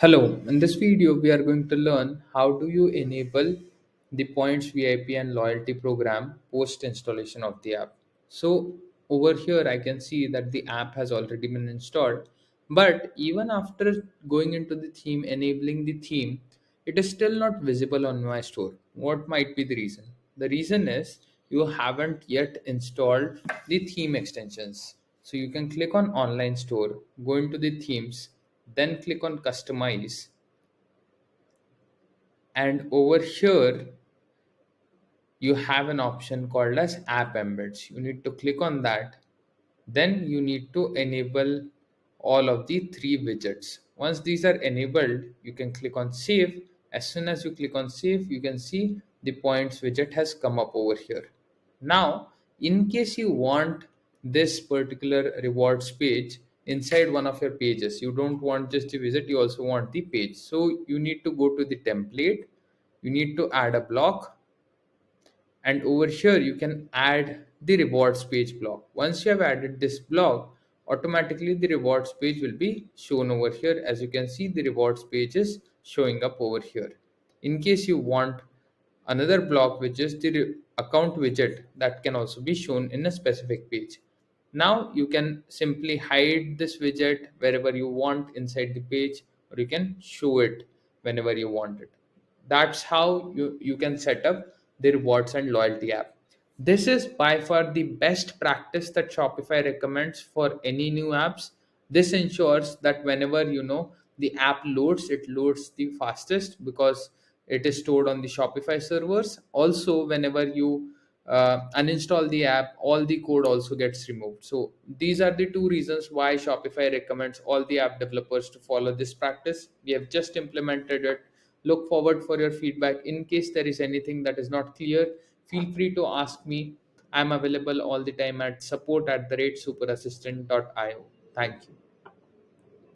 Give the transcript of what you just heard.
Hello, in this video we are going to learn how do you enable the points VIP and loyalty program post installation of the app. So over here I can see that the app has already been installed, but even after going into the theme, enabling the theme, it is still not visible on my store. What might be the reason? The reason is you haven't yet installed the theme extensions. So you can click on online store, go into the themes, then click on customize, and over here you have an option called as app embeds. You need to click on that. Then you need to enable all of the three widgets. Once these are enabled, you can click on save. As soon as you click on save, you can see the points widget has come up over here. Now, in case you want this particular rewards page inside one of your pages, you don't want just the widget, you also want the page. So you need to go to the template, you need to add a block, and over here you can add the rewards page block. Once you have added this block, automatically the rewards page will be shown over here. As you can see, the rewards page is showing up over here. In case you want another block, which is the account widget, that can also be shown in a specific page. Now you can simply hide this widget wherever you want inside the page, or you can show it whenever you want it. That's how you can set up the rewards and loyalty app. This is by far the best practice that Shopify recommends for any new apps. This ensures that whenever the app loads, it loads the fastest because it is stored on the Shopify servers. Also, whenever you uninstall the app, all the code also gets removed. So these are the two reasons why Shopify recommends all the app developers to follow this practice. We have just implemented it. Look forward for your feedback. In case there is anything that is not clear, feel free to ask me. I'm available all the time at support@superassistant.io. Thank you.